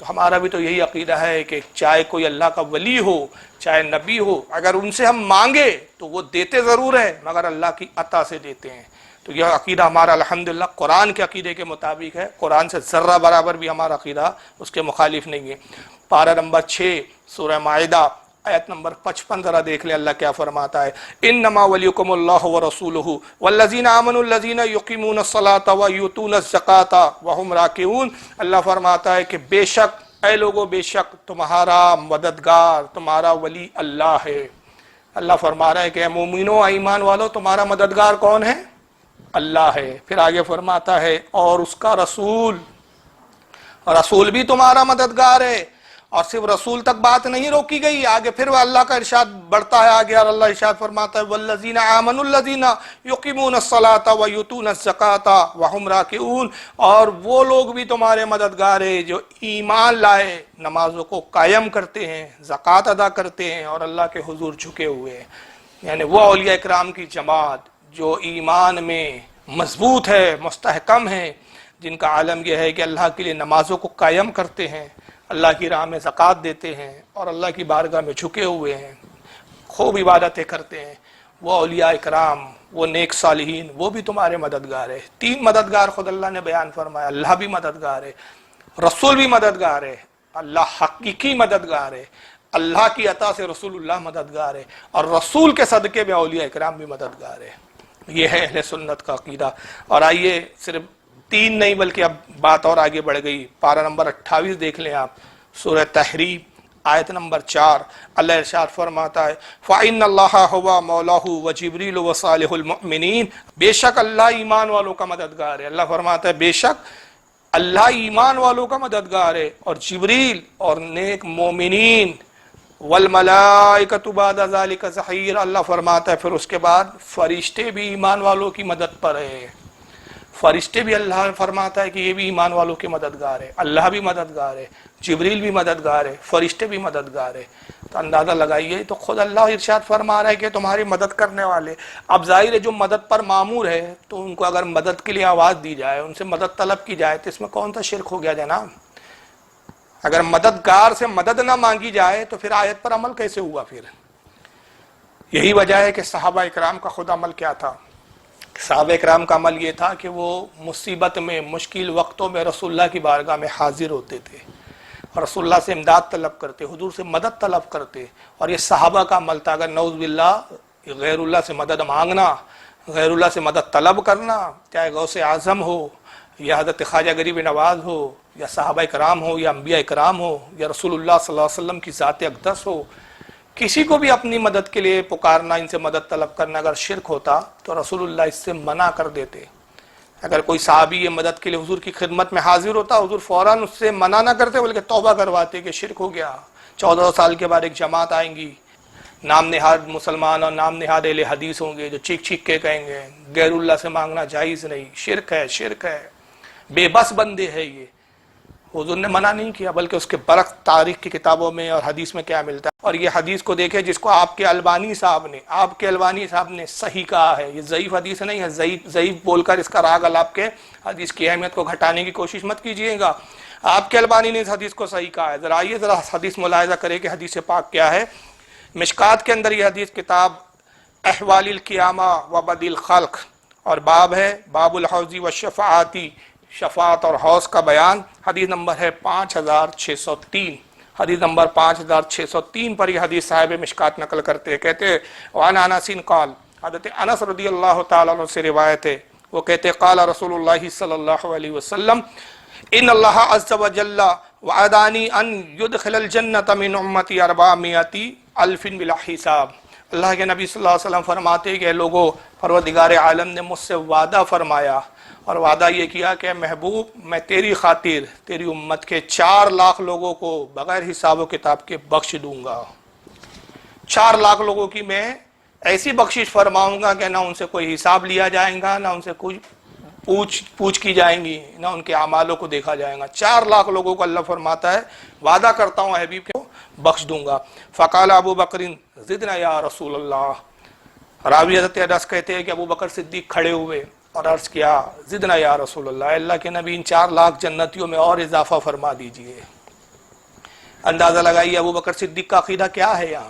تو ہمارا بھی تو یہی عقیدہ ہے کہ چاہے کوئی اللہ کا ولی ہو چاہے نبی ہو، اگر ان سے ہم مانگے تو وہ دیتے ضرور ہیں مگر اللہ کی عطا سے دیتے ہیں۔ تو یہ عقیدہ ہمارا الحمدللہ قرآن کے عقیدے کے مطابق ہے، قرآن سے ذرہ برابر بھی ہمارا عقیدہ اس کے مخالف نہیں ہے۔ پارہ نمبر 6 سورہ مائدہ آیت نمبر 55 ذرا دیکھ لیں اللہ کیا فرماتا ہے، انما ولیکم اللہ ورسولہ والذین آمنوا الذین یقیمون الصلاۃ ویؤتون الزکاۃ وہم راکعون۔ اللہ فرماتا ہے کہ بے شک اے لوگو، بے شک تمہارا مددگار، تمہارا ولی اللہ ہے۔ اللہ فرما رہا ہے کہ اے مومنو، ایمان والو، تمہارا مددگار کون ہے؟ اللہ ہے۔ پھر آگے فرماتا ہے اور اس کا رسول، رسول بھی تمہارا مددگار ہے۔ اور صرف رسول تک بات نہیں روکی گئی، آگے پھر وہ اللہ کا ارشاد بڑھتا ہے آگے، اور اللہ ارشاد فرماتا ہے والذین آمنوا الذین یقیمون الصلاۃ ویؤتون الزکاۃ وہم راکعون، اور وہ لوگ بھی تمہارے مددگار ہیں جو ایمان لائے، نمازوں کو قائم کرتے ہیں، زکوٰۃ ادا کرتے ہیں اور اللہ کے حضور جھکے ہوئے ہیں۔ یعنی وہ اولیاء اکرام کی جماعت جو ایمان میں مضبوط ہے، مستحکم ہے، جن کا عالم یہ ہے کہ اللہ کے لیے نمازوں کو قائم کرتے ہیں، اللہ کی راہ میں زکوٰۃ دیتے ہیں اور اللہ کی بارگاہ میں جھکے ہوئے ہیں، خوب عبادتیں کرتے ہیں، وہ اولیاء اکرام، وہ نیک صالحین، وہ بھی تمہارے مددگار ہے۔ 3 مددگار خود اللہ نے بیان فرمایا، اللہ بھی مددگار ہے، رسول بھی مددگار ہے، اللہ حقیقی مددگار ہے، اللہ کی عطا سے رسول اللہ مددگار ہے، اور رسول کے صدقے میں اولیاء اکرام بھی مددگار ہے۔ یہ ہے اہل سنت کا عقیدہ۔ اور آئیے صرف 3 نہیں بلکہ اب بات اور آگے بڑھ گئی، پارہ نمبر 28 دیکھ لیں آپ، سورہ تحریم آیت نمبر 4، اللہ ارشاد فرماتا ہے فَإِنَّ اللَّهَ هُوَ مَوْلَاهُ وَجِبْرِيلُ وَصَالِحُ الْمُؤْمِنِينَ، بے شک اللہ ایمان والوں کا مددگار ہے۔ اللہ فرماتا ہے بے شک اللہ ایمان والوں کا مددگار ہے، اور جبریل اور نیک مومنین، وَالْمَلَائِكَةُ بَعْدَ ذَلِكَ ظَهِيرٌ، اللہ فرماتا ہے پھر اس کے بعد فرشتے بھی ایمان والوں کی مدد پر ہیں۔ فرشتے بھی اللہ فرماتا ہے کہ یہ بھی ایمان والوں کے مددگار ہے، اللہ بھی مددگار ہے، جبریل بھی مددگار ہے، فرشتے بھی مددگار ہے۔ تو اندازہ لگائیے، تو خود اللہ ارشاد فرما رہا ہے کہ تمہاری مدد کرنے والے۔ اب ظاہر ہے جو مدد پر معمور ہے تو ان کو اگر مدد کے لیے آواز دی جائے، ان سے مدد طلب کی جائے، تو اس میں کون سا شرک ہو گیا جناب؟ اگر مددگار سے مدد نہ مانگی جائے تو پھر آیت پر عمل کیسے ہوا؟ پھر یہی وجہ ہے کہ صحابہ اکرام کا خود عمل کیا تھا؟ صحابہ اکرام کا عمل یہ تھا کہ وہ مصیبت میں، مشکل وقتوں میں رسول اللہ کی بارگاہ میں حاضر ہوتے تھے اور رسول اللہ سے امداد طلب کرتے، حضور سے مدد طلب کرتے۔ اور یہ صحابہ کا عمل تھا۔ اگر نعوذ باللہ غیر اللہ سے مدد مانگنا، غیر اللہ سے مدد طلب کرنا، چاہے غوث اعظم ہو یا حضرت خواجہ غریب نواز ہو یا صحابہ اکرام ہو یا انبیاء اکرام ہو یا رسول اللہ صلی اللہ علیہ وسلم کی ذات اقدس ہو، کسی کو بھی اپنی مدد کے لیے پکارنا، ان سے مدد طلب کرنا اگر شرک ہوتا تو رسول اللہ اس سے منع کر دیتے۔ اگر کوئی صحابی یہ مدد کے لیے حضور کی خدمت میں حاضر ہوتا، حضور فوراً اس سے منع نہ کرتے بلکہ توبہ کرواتے کہ شرک ہو گیا، 14 سال کے بعد ایک جماعت آئیں گی، نام نہاد مسلمان اور نام نہاد اہل حدیث ہوں گے جو چیخ چیخ کے کہیں گے غیر اللہ سے مانگنا جائز نہیں، شرک ہے، شرک ہے، بے بس بندے ہیں یہ۔ حضور نے منع نہیں کیا، بلکہ اس کے برعکس تاریخ کی کتابوں میں اور حدیث میں کیا ملتا ہے۔ اور یہ حدیث کو دیکھیں جس کو آپ کے البانی صاحب نے صحیح کہا ہے، یہ ضعیف حدیث نہیں ہے، ضعیف بول کر اس کا راگ آپ کے حدیث کی اہمیت کو گھٹانے کی کوشش مت کیجئے گا۔ آپ کے البانی نے اس حدیث کو صحیح کہا ہے۔ ذرا آئیے ذرا حدیث ملاحظہ کریں کہ حدیث پاک کیا ہے۔ مشکات کے اندر یہ حدیث کتاب احوال القیامہ و بدی الخلق اور باب ہے باب الحوض والشفاعاتی، شفاعت اور حوض کا بیان، حدیث نمبر ہے 5603، حدیث نمبر 5603 پر یہ حدیث صاحب مشکات نقل کرتے ہیں، کہتے ہیں وعن انس قال، حضرت انس رضی اللہ تعالیٰ عنہ سے روایت ہے، وہ کہتے ہیں قال رسول اللہ صلی اللہ علیہ وسلم ان اللہ عز وجل وعدانی ان يدخل الجنت من امتی 400,000 بلا حساب۔ اللہ کے نبی صلی اللہ علیہ وسلم فرماتے ہیں کہ لوگوں، پروردگار عالم نے مجھ سے وعدہ فرمایا اور وعدہ یہ کیا کہ محبوب میں تیری خاطر تیری امت کے 4 لاکھ لوگوں کو بغیر حساب و کتاب کے بخش دوں گا۔ 4 لاکھ لوگوں کی میں ایسی بخشش فرماؤں گا کہ نہ ان سے کوئی حساب لیا جائے گا، نہ ان سے کوئی پوچھ کی جائیں گی، نہ ان کے اعمالوں کو دیکھا جائے گا۔ 4 لاکھ لوگوں کو اللہ فرماتا ہے وعدہ کرتا ہوں حبیب کو بخش دوں گا۔ فقال ابو بکر زدنا یا رسول اللہ، راوی حضرت انس کہتے ہیں کہ ابو بکر صدیق کھڑے ہوئے اور عرض کیا زدنا یا رسول اللہ، اللہ کے نبی ان 4 لاکھ جنتیوں میں اور اضافہ فرما دیجئے۔ اندازہ لگائیے ابو بکر صدیق کا عقیدہ کیا ہے یہاں.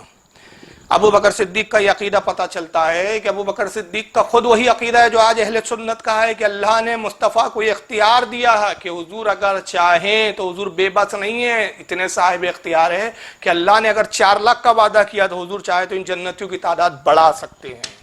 ابو بکر صدیق کا یہ عقیدہ پتہ چلتا ہے کہ ابو بکر صدیق کا خود وہی عقیدہ ہے جو آج اہل سنت کا ہے کہ اللہ نے مصطفیٰ کو یہ اختیار دیا ہے کہ حضور اگر چاہیں تو حضور بے بس نہیں ہے، اتنے صاحب اختیار ہے کہ اللہ نے اگر 4 لاکھ کا وعدہ کیا تو حضور چاہے تو ان جنتیوں کی تعداد بڑھا سکتے ہیں.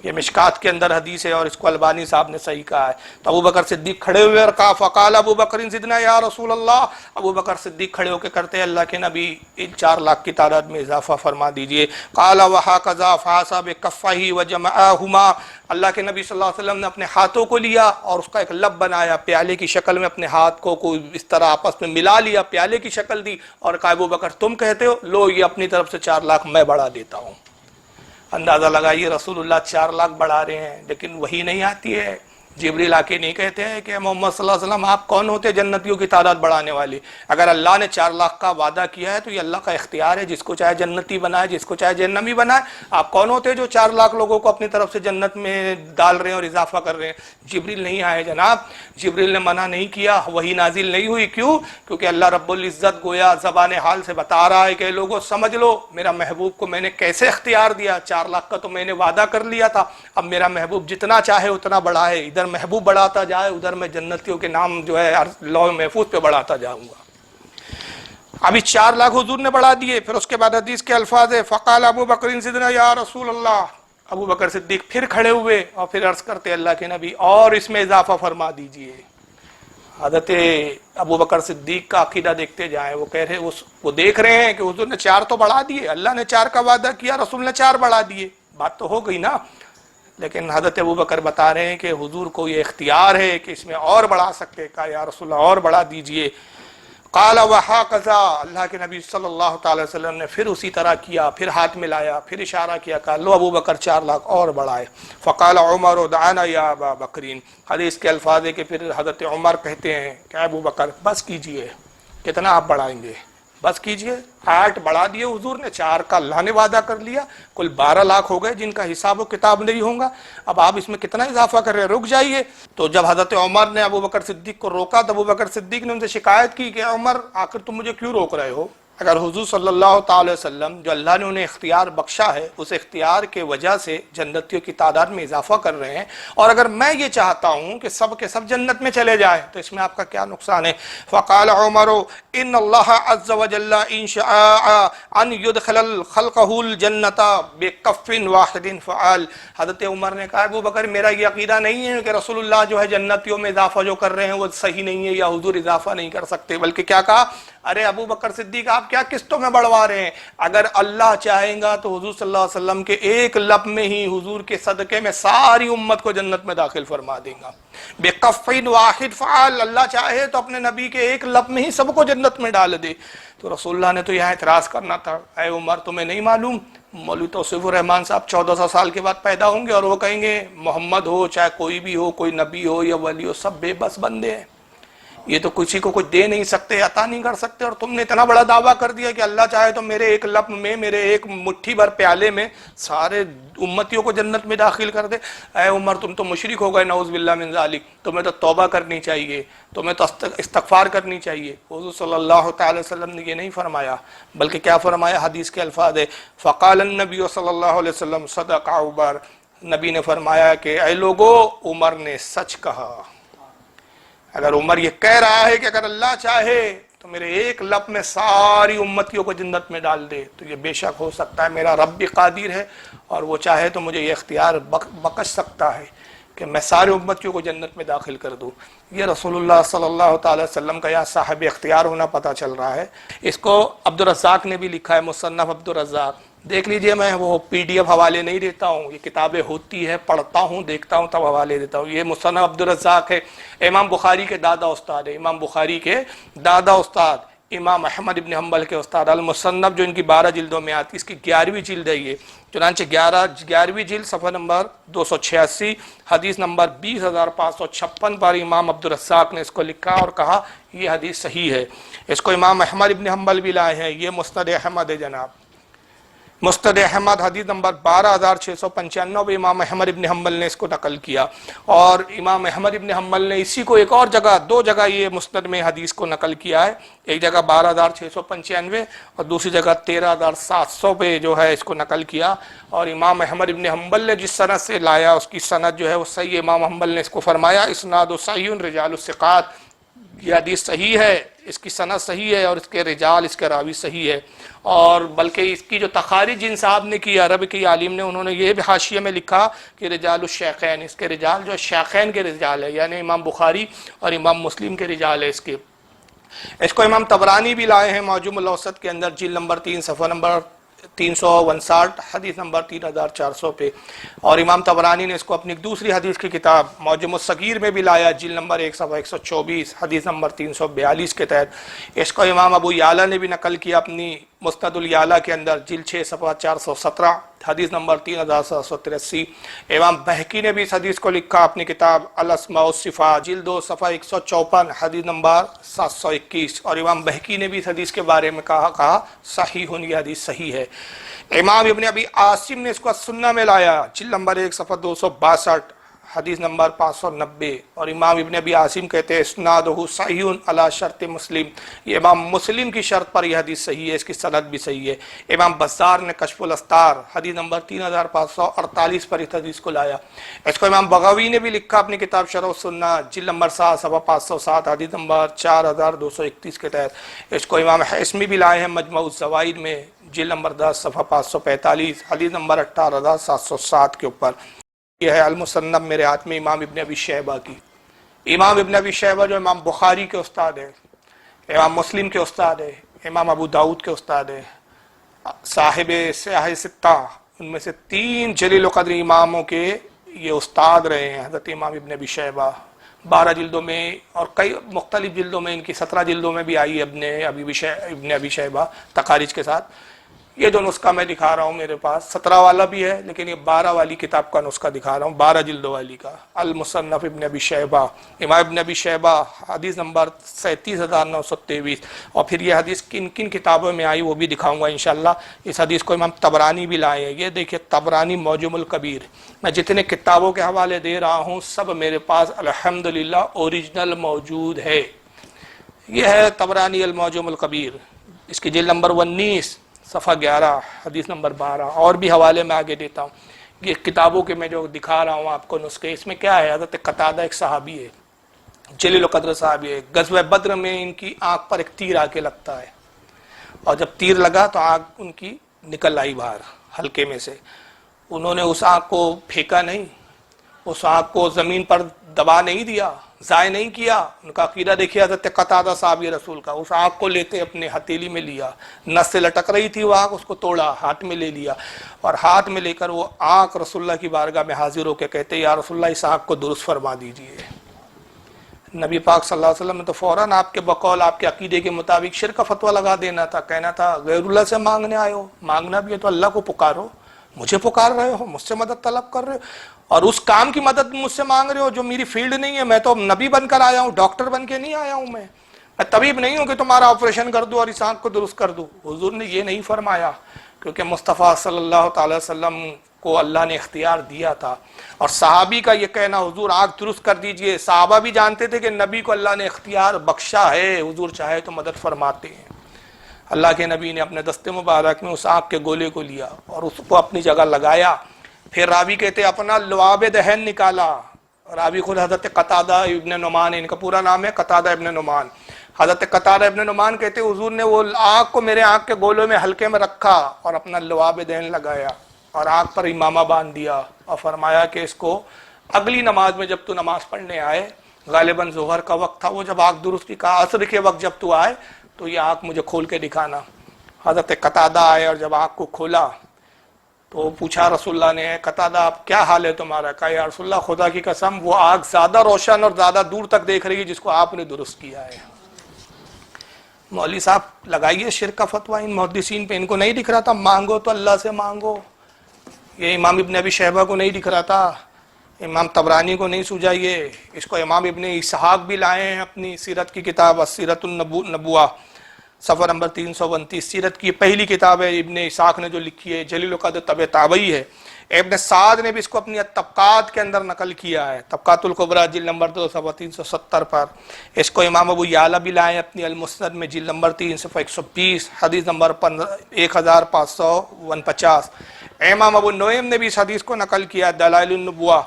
یہ مشکات کے اندر حدیث ہے اور اس کو البانی صاحب نے صحیح کہا ہے. تو ابو بکر صدیق کھڑے ہوئے اور کہا فقال ابو بکر زدنا یا رسول اللہ. ابو بکر صدیق کھڑے ہو کے کرتے اللہ کے نبی ان 4 لاکھ کی تعداد میں اضافہ فرما دیجئے. قال وهكذا فحسب بكفيه وجمعهما. اللہ کے نبی صلی اللہ علیہ وسلم نے اپنے ہاتھوں کو لیا اور اس کا ایک لب بنایا، پیالے کی شکل میں اپنے ہاتھ کو اس طرح آپس میں ملا لیا، پیالے کی شکل دی اور کہا ابو بکر تم کہتے ہو، لو یہ اپنی طرف سے 4 لاکھ میں بڑھا دیتا ہوں. اندازہ لگائیے رسول اللہ 4 لاکھ بڑھا رہے ہیں لیکن وہی نہیں آتی ہے. جبریل آ کے نہیں کہتے ہیں کہ محمد صلی اللہ علیہ وسلم آپ کون ہوتے جنتیوں کی تعداد بڑھانے والے. اگر اللہ نے 4 لاکھ کا وعدہ کیا ہے تو یہ اللہ کا اختیار ہے، جس کو چاہے جنتی بنائے، جس کو چاہے جہنمی بنائے. آپ کون ہوتے جو 4 لاکھ لوگوں کو اپنی طرف سے جنت میں ڈال رہے ہیں اور اضافہ کر رہے ہیں. جبریل نہیں آئے جناب، جبریل نے منع نہیں کیا، وہی نازل نہیں ہوئی. کیوں؟ کیونکہ اللہ رب العزت گویا زبان حال سے بتا رہا ہے کہ لوگوں سمجھ لو میرا محبوب کو میں نے کیسے اختیار دیا. 4 لاکھ کا تو میں نے وعدہ کر لیا تھا، اب میرا محبوب جتنا چاہے اتنا بڑھائے. ادھر محبوب بڑھاتا جائے، ادھر میں جنتیوں کے نام جو ہے لوح محفوظ پہ بڑھاتا جاؤں گا. ابھی 4 لاکھ حضور نے بڑھا دیے. پھر اس کے بعد حدیث کے الفاظ ہے فقال ابو بکر زدنا یا رسول اللہ. ابو بکر صدیق پھر کھڑے ہوئے اور پھر عرض کرتے اللہ کے نبی اور اس میں اضافہ فرما دیجئے. حضرت ابو بکر صدیق کا عقیدہ دیکھتے جائیں. وہ کہہ رہے وہ دیکھ رہے ہیں کہ حضور نے 4 تو بڑھا دیے، اللہ نے 4 کا وعدہ کیا، رسول نے 4 بڑھا دیے، بات تو ہو گئی نا. لیکن حضرت ابو بکر بتا رہے ہیں کہ حضور کو یہ اختیار ہے کہ اس میں اور بڑھا سکتے. کہا یا رسول اللہ اور بڑھا دیجئے. قال وهكذا. اللہ کے نبی صلی اللہ تعالی وسلم نے پھر اسی طرح کیا، پھر ہاتھ ملایا، پھر اشارہ کیا، کہا لو ابو بکر 4 لاکھ اور بڑھائے. فقال عمر دعنا یا ابا بکرین. حدیث کے الفاظ ہے کہ پھر حضرت عمر کہتے ہیں کہ ابو بکر بس کیجئے، کتنا آپ بڑھائیں گے، بس کیجئے. 8 بڑھا دیے حضور نے، 4 کا اللہ نے وعدہ کر لیا، کل 12 لاکھ ہو گئے جن کا حساب و کتاب نہیں ہوگا. اب آپ اس میں کتنا اضافہ کر رہے ہیں، رک جائیے. تو جب حضرت عمر نے ابو بکر صدیق کو روکا تو ابو بکر صدیق نے ان سے شکایت کی کہ عمر آخر تم مجھے کیوں روک رہے ہو؟ اگر حضور صلی اللہ تعالی وسلم جو اللہ نے انہیں اختیار بخشا ہے اس اختیار کے وجہ سے جنتیوں کی تعداد میں اضافہ کر رہے ہیں، اور اگر میں یہ چاہتا ہوں کہ سب کے سب جنت میں چلے جائیں تو اس میں آپ کا کیا نقصان ہے؟ فقال عمر ان اللہ عز وجل ان شاء ان يدخل خلقه الجنت بکف واحد فعل. حضرت عمر نے کہا ابو بکر میرا یہ عقیدہ نہیں ہے کہ رسول اللہ جو ہے جنتیوں میں اضافہ جو کر رہے ہیں وہ صحیح نہیں ہے یا حضور اضافہ نہیں کر سکتے، بلکہ کیا کہا ارے ابو بکر صدیق آپ کیا قسطوں میں بڑھوا رہے ہیں؟ اگر اللہ چاہیں گا تو حضور صلی اللہ علیہ وسلم کے ایک لب میں ہی حضور کے صدقے میں ساری امت کو جنت میں داخل فرما دیں گا. بے کفین واحد فعال، اللہ چاہے تو اپنے نبی کے ایک لب میں ہی سب کو جنت میں ڈال دے. تو رسول اللہ نے تو یہاں اعتراض کرنا تھا، اے عمر تمہیں نہیں معلوم مولوی توصیف الرحمان صاحب 1400 سال کے بعد پیدا ہوں گے اور وہ کہیں گے محمد ہو چاہے کوئی بھی ہو، کوئی نبی ہو یا ولی ہو، سب بے بس بندے ہیں، یہ تو کسی کو کچھ دے نہیں سکتے، عطا نہیں کر سکتے، اور تم نے اتنا بڑا دعویٰ کر دیا کہ اللہ چاہے تو میرے ایک لب میں، میرے ایک مٹھی بھر پیالے میں سارے امتیوں کو جنت میں داخل کر دے. اے عمر تم تو مشرک ہو گئے، نعوذ باللہ من ذالک. تمہیں تو توبہ کرنی چاہیے، تمہیں تو استغفار کرنی چاہیے. حضور صلی اللہ تعالی وسلم نے یہ نہیں فرمایا، بلکہ کیا فرمایا؟ حدیث کے الفاظ ہے فقال النبی صلی اللہ علیہ وسلم صدق عمر. نبی نے فرمایا کہ اے لوگو عمر نے سچ کہا. اگر عمر یہ کہہ رہا ہے کہ اگر اللہ چاہے تو میرے ایک لب میں ساری امتیوں کو جنت میں ڈال دے تو یہ بے شک ہو سکتا ہے. میرا رب بھی قادر ہے اور وہ چاہے تو مجھے یہ اختیار بخش سکتا ہے کہ میں سارے امتیوں کو جنت میں داخل کر دوں. یہ رسول اللہ صلی اللہ تعالی وسلم کا یہاں صاحب اختیار ہونا پتہ چل رہا ہے. اس کو عبدالرزاق نے بھی لکھا ہے، مصنف عبدالرزاق. دیکھ لیجئے، میں وہ PDF حوالے نہیں دیتا ہوں، یہ کتابیں ہوتی ہے پڑھتا ہوں دیکھتا ہوں تب حوالے دیتا ہوں. یہ مصنف عبدالرزاق ہے، امام بخاری کے دادا استاد ہے، امام بخاری کے دادا استاد امام احمد ابن حنبل کے استاد. المصنف جو ان کی 12 جلدوں میں آتی، اس کی 11ویں جلد ہے یہ. چنانچہ 11ویں جلد صفحہ نمبر 286 حدیث نمبر 20556 پر امام عبدالرزاق نے اس کو لکھا اور کہا یہ حدیث صحیح ہے. اس کو امام احمد ابن حنبل بھی لائے ہیں، یہ مسند احمد ہے جناب. مستد احمد حدیث نمبر 12695 امام احمد ابن حنبل نے اس کو نقل کیا، اور امام احمد ابن حنبل نے اسی کو ایک اور جگہ، دو جگہ یہ مستد میں حدیث کو نقل کیا ہے، ایک جگہ 12695 اور دوسری جگہ 13700 پہ جو ہے اس کو نقل کیا، اور امام احمد ابن حنبل نے جس سند سے لایا اس کی سند جو ہے وہ صحیح، امام حنبل نے اس کو فرمایا اسناد صحیح رجال الثقات، یہ حدیث صحیح ہے، اس کی سند صحیح ہے اور اس کے رجال، اس کے راوی صحیح ہے، اور بلکہ اس کی جو تخارج جن صاحب نے کی، عرب کی عالم نے، انہوں نے یہ بھی حاشیے میں لکھا کہ رجال الشیخین، اس کے رجال جو شیخین کے رجال ہے، یعنی امام بخاری اور امام مسلم کے رجال ہے اس کو امام طبرانی بھی لائے ہیں معجم الاوسط کے اندر، جلد نمبر 3 صفحہ نمبر 359 حدیث نمبر 3400 پہ، اور امام طبرانی نے اس کو اپنی دوسری حدیث کی کتاب معجم الصغیر میں بھی لایا، جلد نمبر 1 صفحہ 124 حدیث نمبر 342 کے تحت۔ اس کو امام ابو یعلا نے بھی نقل کیا اپنی مسند الیعلا کے اندر، جلد 6 صفحہ 417 حدیث نمبر 3783۔ امام بہقی نے بھی اس حدیث کو لکھا اپنی کتاب الاسماء والصفات، جلد 2 صفحہ 154 حدیث نمبر 721، اور امام بہقی نے بھی اس حدیث کے بارے میں کہا صحیح، یہ حدیث صحیح ہے۔ امام ابن ابی عاصم نے اس کو سنہ میں لایا، جلد نمبر 1 صفحہ 262 حدیث نمبر 590، اور امام ابن ابی عاصم کہتے ہیں اسنادہ صحیح علی شرط مسلم، یہ امام مسلم کی شرط پر یہ حدیث صحیح ہے، اس کی سند بھی صحیح ہے۔ امام بزار نے کشف الاستار حدیث نمبر 3548 پر اس حدیث کو لایا۔ اس کو امام بغوی نے بھی لکھا اپنی کتاب شرح السنہ، جلد نمبر 7 صفحہ 507 حدیث نمبر 4231 کے تحت۔ اس کو امام حسمی بھی لائے ہیں مجموع الزوائد میں، جلد نمبر 10 صفحہ 545 حدیث نمبر 18707 کے اوپر۔ یہ ہے المصنف میرے ہاتھ میں امام ابن ابی شیبہ کی۔ امام ابن ابی شیبہ جو امام بخاری کے استاد ہے، امام مسلم کے استاد ہے، امام ابو داؤد کے استاد ہے، صاحب سیاہ ستہ، ان میں سے 3 جلیل القدر اماموں کے یہ استاد رہے ہیں حضرت امام ابن ابی شیبہ۔ 12 جلدوں میں اور کئی مختلف جلدوں میں، ان کی 17 جلدوں میں بھی آئی ابن ابی شیبہ تخارج کے ساتھ۔ یہ جو نسخہ میں دکھا رہا ہوں میرے پاس 17 والا بھی ہے، لیکن یہ 12 والی کتاب کا نسخہ دکھا رہا ہوں، 12 جلدوں والی کا، المصنف ابن ابی شیبہ، امام ابن ابی شیبہ حدیث نمبر 37923۔ اور پھر یہ حدیث کن کن کتابوں میں آئی وہ بھی دکھاؤں گا انشاءاللہ۔ اس حدیث کو امام طبرانی بھی لائے ہیں، یہ دیکھیں طبرانی معجم الکبیر۔ میں جتنے کتابوں کے حوالے دے رہا ہوں سب میرے پاس الحمدللہ اوریجنل موجود ہے۔ یہ ہے طبرانی المعجم الکبیر، اس کی جلد نمبر 19 صفحہ 11 حدیث نمبر 12، اور بھی حوالے میں آگے دیتا ہوں۔ یہ کتابوں کے میں جو دکھا رہا ہوں آپ کو نسخے، اس میں کیا ہے، حضرت قتادہ ایک صحابی ہے، جلیل القدر صحابی ہے، غزوہ بدر میں ان کی آنکھ پر ایک تیر آ کے لگتا ہے، اور جب تیر لگا تو آنکھ ان کی نکل آئی باہر حلقے میں سے۔ انہوں نے اس آنکھ کو پھینکا نہیں، اس آنکھ کو زمین پر دبا نہیں دیا، ضائع نہیں کیا۔ ان کا عقیدہ دیکھیے حضرت قتادہ صحابی رسول کا، اس آنکھ کو لیتے اپنے ہتھیلی میں لیا، نس سے لٹک رہی تھی وہ آنکھ، اس کو توڑا، ہاتھ میں لے لیا، اور ہاتھ میں لے کر وہ آنکھ رسول اللہ کی بارگاہ میں حاضر ہو کے کہتے یا رسول اللہ اس آنکھ کو درست فرما دیجئے۔ نبی پاک صلی اللہ علیہ وسلم نے تو فوراً آپ کے بقول آپ کے عقیدے کے مطابق شرک کا فتویٰ لگا دینا تھا، کہنا تھا غیر اللہ سے مانگنے آئے ہو، مانگنا بھی ہے تو اللہ کو پکارو، مجھے پکار رہے ہو، مجھ سے مدد طلب کر رہے ہو، اور اس کام کی مدد مجھ سے مانگ رہے ہو جو میری فیلڈ نہیں ہے۔ میں تو نبی بن کر آیا ہوں، ڈاکٹر بن کے نہیں آیا ہوں، میں طبیب نہیں ہوں کہ تمہارا آپریشن کر دوں اور اس آنکھ کو درست کر دوں۔ حضور نے یہ نہیں فرمایا، کیونکہ مصطفیٰ صلی اللہ تعالی وسلم کو اللہ نے اختیار دیا تھا، اور صحابی کا یہ کہنا حضور آنکھ درست کر دیجئے، صحابہ بھی جانتے تھے کہ نبی کو اللہ نے اختیار بخشا ہے، حضور چاہے تو مدد فرماتے ہیں۔ اللہ کے نبی نے اپنے دست مبارک میں اس آنکھ کے گولے کو لیا اور اس کو اپنی جگہ لگایا، پھر راوی کہتے اپنا لعاب دہن نکالا۔ راوی خود حضرت قتادہ ابن نعمان، ان کا پورا نام ہے قتادہ ابن نعمان۔ حضرت قتادہ ابن نعمان کہتے حضور نے وہ آنکھ کو میرے آنکھ کے گولوں میں ہلکے میں رکھا اور اپنا لعاب دہن لگایا اور آنکھ پر امامہ باندھ دیا، اور فرمایا کہ اس کو اگلی نماز میں جب تو نماز پڑھنے آئے، غالباً ظہر کا وقت تھا، وہ جب آنکھ درست کی کہا عصر کے وقت جب تو آئے تو یہ آنکھ مجھے کھول کے دکھانا۔ حضرت قتادہ آئے اور جب آنکھ کو کھولا تو پوچھا رسول اللہ نے قتادہ آپ کیا حال ہے تمہارا؟ کہا یا رسول اللہ خدا کی قسم وہ آنکھ زیادہ روشن اور زیادہ دور تک دیکھ رہی ہے جس کو آپ نے درست کیا ہے۔ مولوی صاحب لگائیے شرک کا فتویٰ ان محدثین پہ، ان کو نہیں دکھ رہا تھا مانگو تو اللہ سے مانگو؟ یہ امام ابن ابی شیبہ کو نہیں دکھ رہا تھا، امام طبرانی کو نہیں سوجا، یہ اس کو امام ابن اسحاق بھی لائے ہیں اپنی سیرت کی کتاب السیرۃ النبوہ، صفحہ نمبر 329۔ سیرت کی پہلی کتاب ہے ابن اسحاق نے جو لکھی ہے، جلیل القدر طبع تابعی ہے۔ ابن سعد نے بھی اس کو اپنی طبقات کے اندر نقل کیا ہے، طبقات الکبریٰ جلد نمبر 2 صفحہ 370 پر۔ اس کو امام ابو یعلا بھی لائے اپنی المسند میں جلد نمبر 3 صفحہ 120، حدیث نمبر 1549۔ امام ابو نعیم نے بھی اس حدیث کو نقل کیا، دلائل النبوہ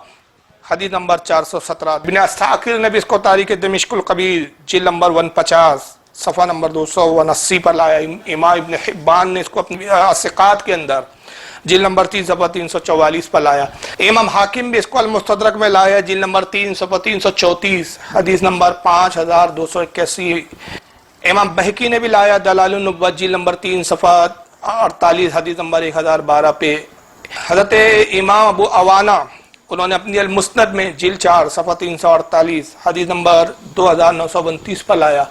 حدیث نمبر 417۔ ابن عساکر نے بھی اس کو تاریخ دمشق الکبیر جلد نمبر 150 صفحہ نمبر 279 پر لایا۔ امام ابن حبان نے اس کو اپنی ثقات کے اندر جلد نمبر 3 صفحہ 344 پر لایا۔ امام حاکم بھی اس کو المستدرک میں لایا جلد نمبر 3 صفحہ 334، حدیث نمبر 5281۔ امام بہقی نے بھی لایا دلائل النبوہ جلد نمبر 3 صفحہ 48، حدیث نمبر 1012 پہ۔ حضرت امام ابو عوانہ انہوں نے اپنی المسند میں جلد 4 صفحہ 348، حدیث نمبر 2929 پر لایا۔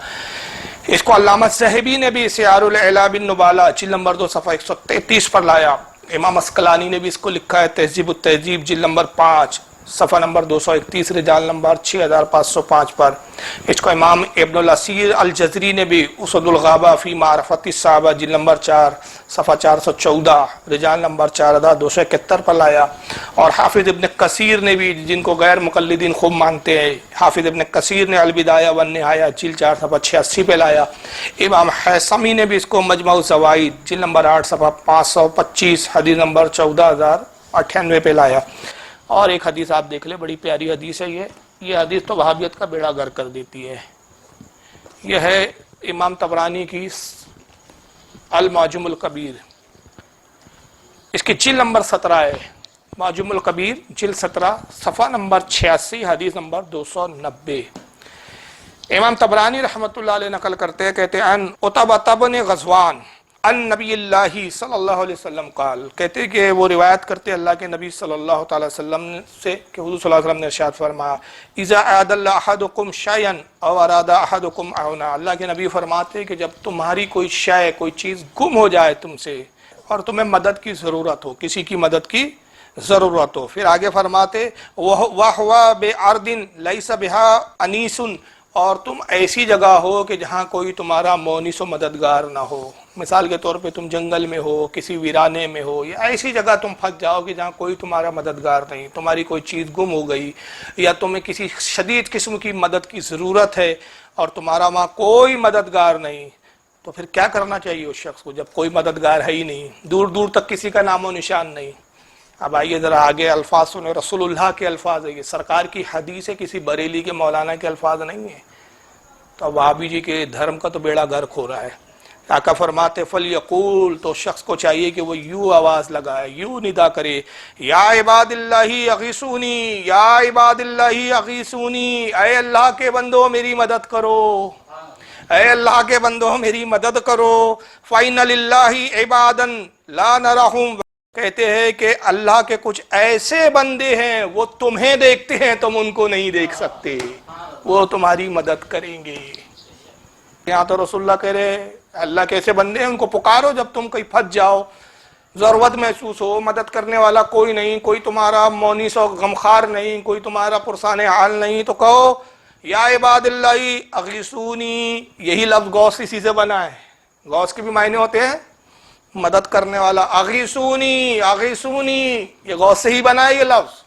اس کو علامہ ذہبی نے بھی سیار الاعلام بالنبالہ جلد نمبر 2 صفحہ 133 پر لایا۔ امام عسقلانی نے بھی اس کو لکھا ہے تہذیب التہذیب جلد نمبر 5 صفحہ نمبر 231، رجال نمبر 6505 پر۔ اس کو امام ابن الاسیر الجزری نے بھی اسد الغابہ فی معرفت الصحابہ جلد نمبر 4 صفحہ 414، رجال نمبر 4271 پر لایا۔ اور حافظ ابن کثیر نے بھی، جن کو غیر مقلدین خوب مانتے ہیں، حافظ ابن کثیر نے البدایہ والنہایہ جلد 4 صفحہ 86 پہ لایا۔ امام حیثمی نے بھی اس کو مجمع الزوائد جلد نمبر 8 صفحہ 525، حدیث نمبر 14098 پہ لایا۔ اور ایک حدیث آپ دیکھ لیں، بڑی پیاری حدیث ہے یہ حدیث تو وہابیت کا بیڑا غرق کر دیتی ہے۔ یہ ہے امام طبرانی کی المعجم الکبیر، اس کی جلد نمبر 17 ہے، معجم الکبیر جلد 17 صفحہ نمبر 86، حدیث نمبر 290۔ امام طبرانی رحمۃ اللہ علیہ نقل کرتے ہیں، کہتے ہیں ان عتبہ بن غزوان ان نبی اللہ صلی اللہ علیہ وسلم قال، کہتے ہیں کہ وہ روایت کرتے اللہ کے نبی صلی اللہ تعالی وسلم سے کہ حضور صلی اللہ علیہ وسلم نے ارشاد فرمایا اذا اعاد احدکم شیئا او اراد احدکم عونا، اللہ کے نبی فرماتے کہ جب تمہاری کوئی شے، کوئی چیز گم ہو جائے تم سے اور تمہیں مدد کی ضرورت ہو، کسی کی مدد کی ضرورت ہو، پھر آگے فرماتے وَهُوَ بِعَرْضٍ لَيْسَ بِهَا أَنِيسٌ، اور تم ایسی جگہ ہو کہ جہاں کوئی تمہارا مونس و مددگار نہ ہو۔ مثال کے طور پہ تم جنگل میں ہو، کسی ویرانے میں ہو، یا ایسی جگہ تم پھنس جاؤ کہ جہاں کوئی تمہارا مددگار نہیں، تمہاری کوئی چیز گم ہو گئی، یا تمہیں کسی شدید قسم کی مدد کی ضرورت ہے اور تمہارا وہاں کوئی مددگار نہیں، تو پھر کیا کرنا چاہیے اس شخص کو جب کوئی مددگار ہے ہی نہیں، دور دور تک کسی کا نام و نشان نہیں؟ اب آئیے ذرا آگے الفاظ سنیں، رسول اللہ کے الفاظ ہے، یہ سرکار کی حدیث ہے، کسی بریلی کے مولانا کے الفاظ نہیں ہیں۔ تو وہابی جی کے دھرم کا تو بیڑا غرق ہو رہا ہے۔ آقا فرماتے فلیقول، تو شخص کو چاہیے کہ وہ یوں آواز لگائے، یوں ندا کرے، یا عباد اللہ اغیثونی، یا عباد اللہ اغیثونی، اے اللہ کے بندو میری مدد کرو، اے اللہ کے بندو میری مدد کرو، فَإِنَّ لِلَّهِ عِبَادًا لَا نَرَهُمْ، کہتے ہیں کہ اللہ کے کچھ ایسے بندے ہیں وہ تمہیں دیکھتے ہیں، تم ان کو نہیں دیکھ سکتے، وہ تمہاری مدد کریں گے۔ یہاں تو رسول اللہ کہہ رہے اللہ کے ایسے بندے ہیں، ان کو پکارو جب تم کہیں پھنس جاؤ، ضرورت محسوس ہو، مدد کرنے والا کوئی نہیں، کوئی تمہارا مونس و غمخار نہیں، کوئی تمہارا پرسان حال نہیں، تو کہو یا عباد اللہ اغیثونی۔ یہی لفظ غوث اسی سے بنا ہے، غوث کے بھی معنی ہوتے ہیں مدد کرنے والا، اغیثونی اغیثونی، یہ غوث سے ہی بنا ہے یہ لفظ،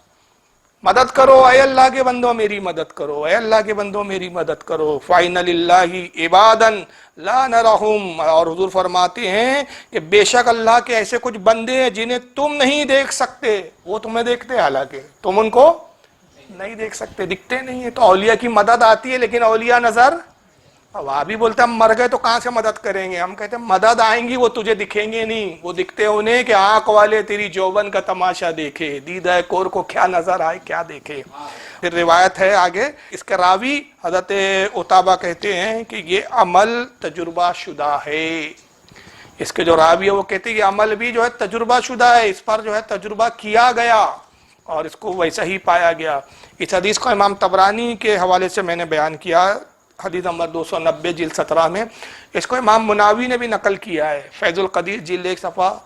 مدد کرو، اے اللہ کے بندو میری مدد کرو، اے اللہ کے بندو میری مدد کرو، فَإِنَّ لِلَّهِ عِبَادًا لَا نَرَهُمْ، اور حضور فرماتے ہیں کہ بے شک اللہ کے ایسے کچھ بندے ہیں جنہیں تم نہیں دیکھ سکتے، وہ تمہیں دیکھتے ہیں حالانکہ تم ان کو نہیں دیکھ سکتے، دکھتے نہیں ہیں۔ تو اولیاء کی مدد آتی ہے لیکن اولیاء نظر، وہاں بھی بولتے ہم مر گئے تو کہاں سے مدد کریں گے، ہم کہتے ہیں مدد آئیں گی، وہ تجھے دکھیں گے نہیں، وہ دکھتے انہیں کہ آنکھ والے تیری جوبن کا تماشا دیکھے، دیدہ کور کو کیا نظر آئے، کیا دیکھے۔ پھر روایت ہے آگے، اس کے راوی حضرت عتبہ کہتے ہیں کہ یہ عمل تجربہ شدہ ہے، اس کے جو راوی ہے وہ کہتے ہیں یہ عمل بھی جو ہے تجربہ شدہ ہے، اس پر جو ہے تجربہ کیا گیا اور اس کو ویسا ہی پایا گیا۔ اس حدیث کو امام طبرانی کے حوالے سے میں نے بیان کیا، حدیث نمبر 290 جلد 17 میں۔ اس کو امام مناوی نے بھی نقل کیا ہے، فیض القدیر جلد 1 صفحہ